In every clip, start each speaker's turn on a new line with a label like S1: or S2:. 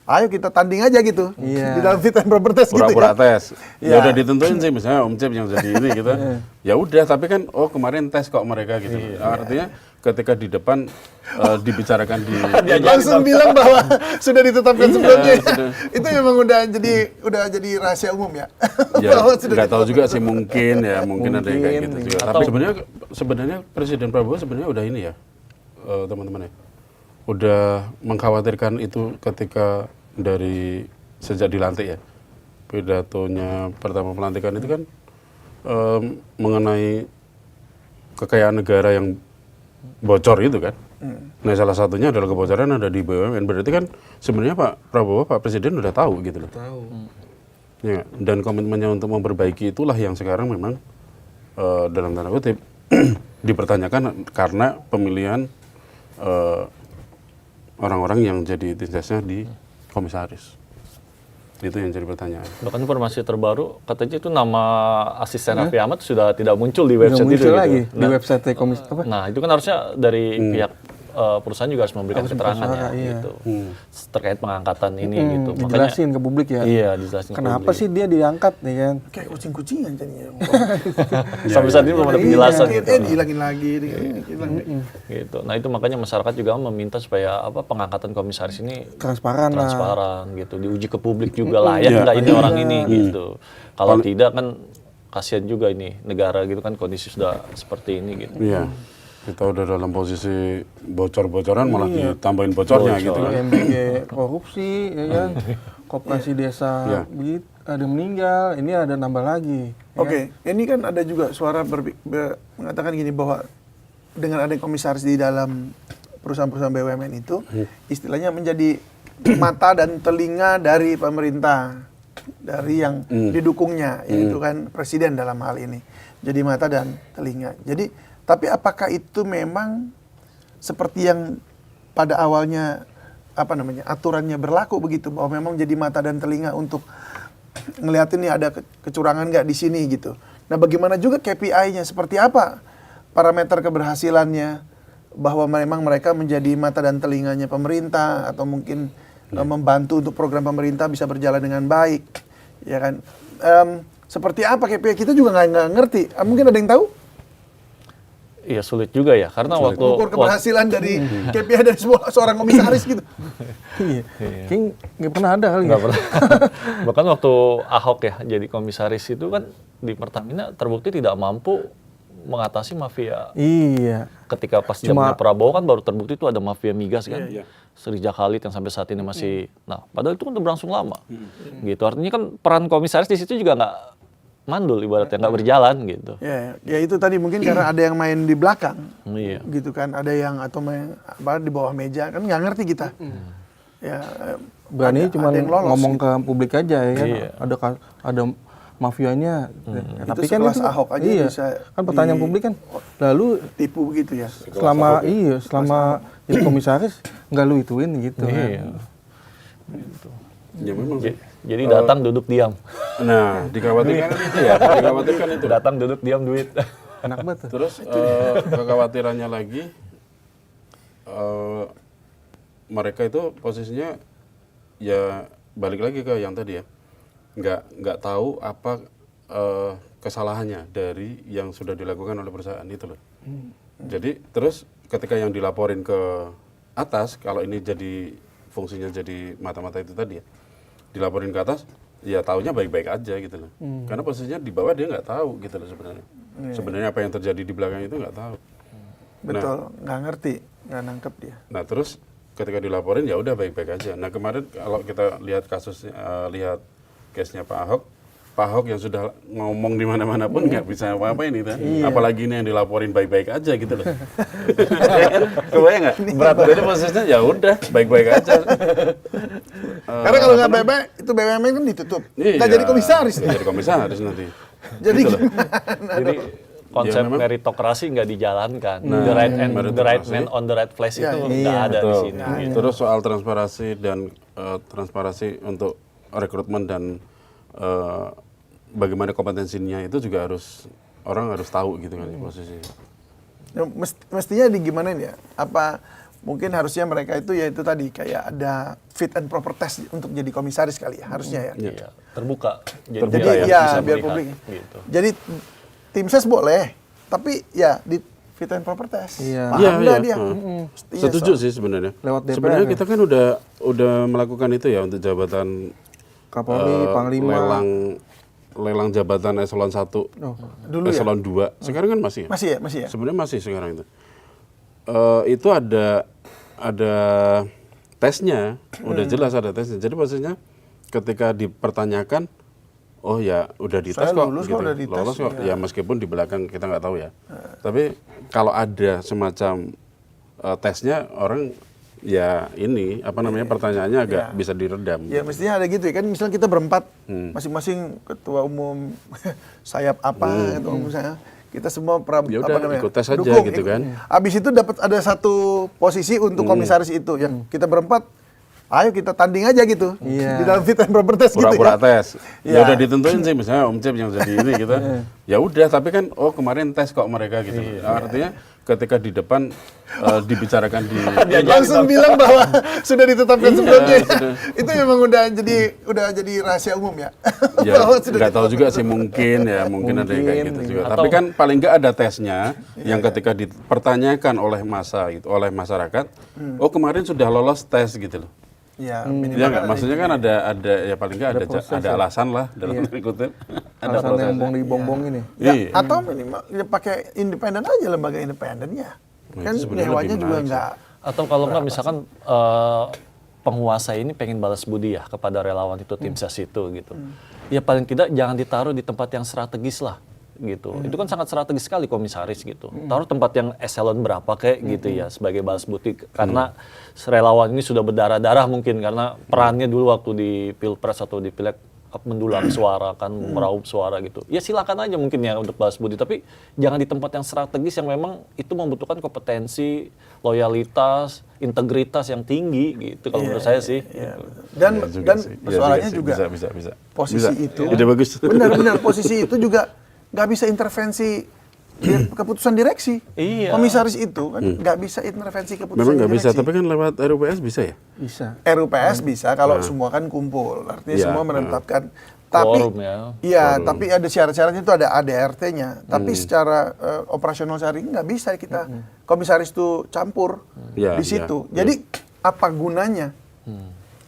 S1: ayo kita tanding aja gitu di dalam fit and proper test gitu
S2: pura-pura
S1: ya.
S2: tes.
S1: Iya.
S2: Ya udah ditentuin sih misalnya Om Cip yang jadi ini gitu. Ya udah, tapi kan kemarin tes kok mereka gitu. Artinya ketika di depan dibicarakan di
S1: Langsung bilang bahwa sudah ditetapkan
S2: Iya,
S1: sebelumnya.
S2: sudah.
S1: Itu memang udah jadi rahasia umum ya.
S2: Ya,
S1: Bahwa sudah
S2: nggak tahu
S1: ditetapkan.
S2: juga sih, mungkin ada yang kayak gitu juga. Tapi
S3: Atau-
S2: sebenarnya Presiden Prabowo sebenarnya udah ini ya, teman-teman ya, udah mengkhawatirkan itu ketika dari sejak dilantik ya. Pidatonya pertama pelantikan itu kan mengenai kekayaan negara yang bocor itu kan. Nah, salah satunya adalah kebocoran ada di BUMN. Berarti kan sebenarnya Pak Presiden udah tahu gitu loh. Ya, dan komitmennya untuk memperbaiki itulah yang sekarang memang dalam tanda kutip dipertanyakan karena pemilihan orang-orang yang jadi tingsesnya di komisaris. Itu yang jadi pertanyaan.
S3: Bahkan informasi terbaru katanya itu nama asisten Raffi Ahmad sudah tidak muncul di website
S4: Nggak
S3: itu
S4: muncul lagi
S3: gitu.
S4: di website komisi apa?
S3: Nah, itu kan harusnya dari pihak perusahaan juga harus memberikan keterangan ya
S4: iya.
S3: gitu. Terkait pengangkatan ini gitu.
S4: Dijelasin ke publik ya.
S3: Iya, dijelasin ke
S4: Kenapa
S3: publik.
S4: sih dia diangkat nih kan?
S1: Kayak kucing-kucingan jadinya.
S3: Sampai saat ini belum ada penjelasan gitu.
S1: Dihilangin lagi.
S3: Gitu. Nah, itu makanya masyarakat juga meminta supaya pengangkatan komisaris ini
S4: Transparan lah.
S3: transparan gitu, diuji ke publik juga layak nggak ini orang ini gitu. Kalau tidak kan kasihan juga ini negara gitu kan kondisi sudah seperti ini gitu.
S2: Iya. Kita udah dalam posisi bocor-bocoran malah ditambahin bocornya gitu kan.
S4: MBG korupsi ya kan. Koperasi desa begitu ada meninggal, ini ada nambah lagi. ya
S1: Oke, ini kan ada juga suara mengatakan gini bahwa dengan ada komisaris di dalam perusahaan-perusahaan BUMN itu, istilahnya menjadi mata dan telinga dari pemerintah, dari yang didukungnya, yaitu kan presiden dalam hal ini. Jadi mata dan telinga. Jadi, tapi apakah itu memang seperti yang pada awalnya aturannya berlaku begitu, bahwa memang jadi mata dan telinga untuk ngeliatin nih ada kecurangan nggak di sini gitu. Nah, bagaimana juga KPI-nya, seperti apa parameter keberhasilannya, bahwa memang mereka menjadi mata dan telinganya pemerintah atau mungkin membantu untuk program pemerintah bisa berjalan dengan baik, ya kan? Seperti apa KPI, kita juga nggak ngerti. Mungkin ada yang tahu?
S3: Iya sulit juga ya karena
S1: Ukur keberhasilan dari KPI dari seorang komisaris gitu.
S4: Iya. Kayaknya nggak pernah ada kali.
S3: nggak pernah. Bahkan waktu Ahok ya jadi komisaris itu kan di Pertamina terbukti tidak mampu mengatasi mafia.
S4: Iya.
S3: Ketika pas zamannya Prabowo kan baru terbukti itu ada mafia migas kan. Sri Khalid yang sampai saat ini masih. Nah, padahal itu kan udah berlangsung lama. Gitu. Artinya kan peran komisaris di situ juga nggak mandul ibaratnya, nggak berjalan gitu.
S1: Ya itu tadi mungkin karena ada yang main di belakang,
S3: Iya.
S1: gitu kan, ada yang atau main di bawah meja kan nggak ngerti kita. Ya
S4: Berani cuma
S1: ada yang lolos
S4: ngomong
S1: gitu.
S4: ke publik aja ya kan.
S3: Iya.
S4: Ada mafianya. Ya, tapi
S1: Itu
S4: kan
S1: sekelas
S4: itu
S1: Ahok aja
S4: iya,
S1: bisa
S4: kan pertanyaan publik kan. Lalu
S1: Tipu begitu ya.
S4: selama jadi komisaris nggak lu ituin gitu.
S3: Iya.
S2: Ya memang sih.
S3: Jadi datang duduk diam.
S2: Nah, dikhawatirkan itu ya, dikhawatirkan itu.
S3: Datang duduk diam duit.
S4: Enak banget tuh.
S2: Terus kekhawatirannya lagi mereka itu posisinya ya balik lagi ke yang tadi ya, nggak tahu apa kesalahannya dari yang sudah dilakukan oleh perusahaan itu loh. Jadi terus ketika yang dilaporin ke atas, kalau ini jadi fungsinya jadi mata-mata itu tadi ya, dilaporin ke atas, ya taunya baik-baik aja gitu loh. Karena posisinya di bawah dia nggak tahu gitu loh sebenarnya. Sebenarnya apa yang terjadi di belakang itu nggak tahu.
S1: Betul, nggak ngerti, nggak nangkep dia.
S2: Nah terus ketika dilaporin ya udah baik-baik aja. Nah kemarin kalau kita lihat kasusnya, lihat case-nya Pak Ahok yang sudah ngomong di mana-mana pun nggak bisa apa-apa ini kan. Apalagi ini yang dilaporin baik-baik aja gitu loh. Kebayang nggak? Berat. Jadi posisinya ya udah baik-baik aja.
S1: Karena kalau nggak bebek, itu BUMN kan ditutup. Nggak
S2: Iya,
S1: jadi komisaris.
S2: nggak jadi komisaris nanti.
S1: Jadi
S2: Gitu loh.
S3: Jadi konsep
S2: memang.
S3: meritokrasi nggak dijalankan. The right man on the right place itu nggak ada di
S2: Betul.
S3: sini. gitu.
S2: Terus soal transparansi dan transparansi untuk rekrutmen dan bagaimana kompetensinya itu juga orang harus tahu gitu kan posisinya.
S1: mestinya di gimana ya? Apa mungkin harusnya mereka itu ya itu tadi kayak ada fit and proper test untuk jadi komisaris kali ya harusnya ya.
S3: Iya, terbuka.
S1: Jadi
S3: biar
S1: ya
S3: bisa
S1: biar
S3: melihat,
S1: publik.
S3: gitu.
S1: Jadi tim ses boleh, tapi ya di fit and proper test.
S4: Iya.
S1: Paham
S2: Iya,
S1: nggak
S2: iya.
S1: dia? Iya,
S2: Setuju
S1: so.
S2: sih sebenarnya.
S4: Lewat DPR
S2: Sebenarnya
S4: ya?
S2: kita kan udah melakukan itu ya untuk jabatan
S4: Kapolri, Panglima.
S2: lelang jabatan eselon 1,
S1: Dulu ya?
S2: eselon 2. Sekarang kan masih.
S1: Masih ya?
S2: Sebenarnya masih sekarang itu. Itu ada tesnya, udah jelas ada tesnya. Jadi maksudnya ketika dipertanyakan, oh ya udah dites
S1: Saya
S2: kok,
S1: lulus
S2: gitu.
S1: kok, udah dites,
S2: Lolos kok.
S1: ya.
S2: Ya meskipun di belakang kita nggak tahu ya. Tapi kalau ada semacam tesnya, orang ya ini apa namanya pertanyaannya agak bisa diredam.
S1: Ya mestinya ada gitu ya kan, misalnya kita berempat, masing-masing ketua umum sayap apa, ketua umum saya, kita semua
S2: Ya udah, ikut tes aja
S1: dukung,
S2: gitu kan.
S1: Abis itu dapat ada satu posisi untuk komisaris itu, yang kita berempat, ayo kita tanding aja gitu,
S4: Iya.
S1: di dalam fit and proper test gitu
S2: Pura-pura
S1: ya.
S2: tes.
S1: Ya.
S2: Ya udah ditentuin sih misalnya Om Cip yang jadi ini gitu. Ya udah, tapi kan oh kemarin tes kok mereka gitu. Nah, artinya ketika di depan dibicarakan di
S1: Langsung bilang bahwa sudah ditetapkan sebelumnya.
S2: sudah.
S1: Itu memang udah jadi rahasia umum ya.
S2: ya
S1: Bahwa sudah
S2: nggak tahu juga sih, mungkin ada yang kayak gitu juga. Tapi kan paling nggak ada tesnya yang ketika dipertanyakan oleh masa gitu, oleh masyarakat, oh kemarin sudah lolos tes gitu loh.
S1: Ya,
S2: Ya
S1: minimal
S2: nggak,
S1: kan
S2: maksudnya kan ada ya paling nggak ada alasan lah dalam tanda kutip. Ada
S4: Alasan
S2: proses.
S4: yang dibong-bong ini.
S1: ya,
S2: Iya.
S1: atau minimal ya pakai independen aja, lembaga independennya.
S2: Nah,
S1: Kan
S2: itu sebenarnya
S1: nyewanya
S2: lebih
S1: juga
S2: menarik
S1: nggak.
S3: Atau kalau nggak misalkan penguasa ini pengen balas budi ya kepada relawan itu tim ses itu gitu. Ya paling tidak jangan ditaruh di tempat yang strategis lah gitu. Itu kan sangat strategis sekali komisaris gitu. Taruh tempat yang eselon berapa kayak gitu ya sebagai balas budi, karena relawan ini sudah berdarah-darah mungkin karena perannya dulu waktu di Pilpres atau di Pileg mendulang suara kan, meraup suara gitu. Ya silakan aja mungkin ya untuk balas budi, tapi jangan di tempat yang strategis yang memang itu membutuhkan kompetensi, loyalitas, integritas yang tinggi gitu kalau menurut saya sih.
S1: Ya. Dan
S2: Ya juga
S1: dan
S2: sih. Ya
S1: persoalannya
S2: sih.
S1: juga
S2: bisa.
S1: posisi
S2: Bisa.
S1: itu.
S2: Ide bagus.
S1: Benar-benar posisi itu juga nggak bisa intervensi keputusan direksi.
S3: Iya.
S1: Komisaris itu kan nggak bisa intervensi keputusan
S2: Memang nggak
S1: direksi.
S2: bisa, tapi kan lewat RUPS bisa ya?
S4: Bisa.
S1: RUPS bisa kalau semua kan kumpul, artinya
S2: Iya,
S1: semua menetapkan. Tapi
S3: Quorum ya.
S1: iya, tapi ada syarat-syaratnya itu ada ADRT-nya. Tapi secara operasional sehari nggak bisa kita komisaris itu campur
S2: Iya,
S1: di situ. Jadi apa gunanya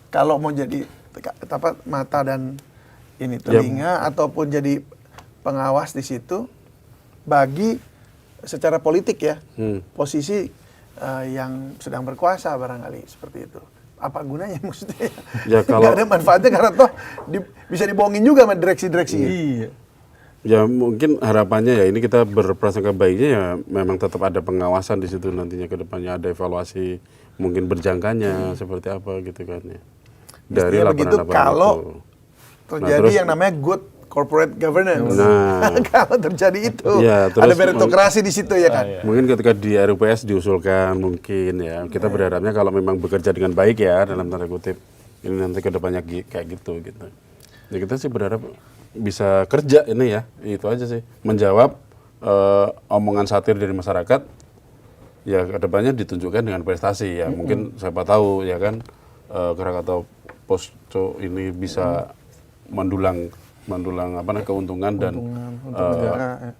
S1: kalau mau jadi mata dan ini telinga ataupun jadi pengawas di situ bagi secara politik ya posisi yang sedang berkuasa barangkali seperti itu. Apa gunanya maksudnya?
S2: Ya, kalau-
S1: nggak ada manfaatnya karena toh bisa dibohongin juga sama direksi-direksi.
S4: Iya.
S2: Ya mungkin harapannya ya ini kita berprasangka baiknya ya memang tetap ada pengawasan di situ nantinya ke depannya, ada evaluasi mungkin berjangkanya seperti apa gitu kan ya. Dari
S1: Mestinya begitu
S2: laporan-laporan
S1: kalau
S2: itu.
S1: terjadi
S2: terus-
S1: yang namanya good corporate governance.
S2: Nah.
S1: Kalau terjadi itu
S2: Ya, terus
S1: ada meritokrasi di situ ya kan.
S2: Mungkin ketika di RUPS diusulkan mungkin ya kita berharapnya kalau memang bekerja dengan baik ya dalam tanda kutip ini nanti ke depannya kayak gitu. Ya kita sih berharap bisa kerja ini ya, itu aja sih, menjawab omongan satir dari masyarakat ya ke depannya ditunjukkan dengan prestasi ya. Mungkin siapa tahu ya kan Krakatau Posko ini bisa mendulang keuntungan dan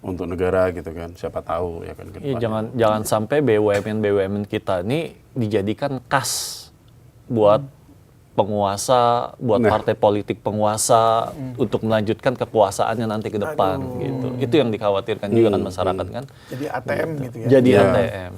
S2: untuk negara gitu kan, siapa tahu ya kan ke
S3: Iya,
S2: depannya.
S3: jangan sampai BUMN kita ini dijadikan kas buat penguasa, buat partai politik penguasa untuk melanjutkan kekuasaannya nanti ke depan gitu. Itu yang dikhawatirkan juga kan masyarakat kan.
S1: Jadi ATM gitu ya.
S3: Jadi
S2: Iya.
S3: ATM.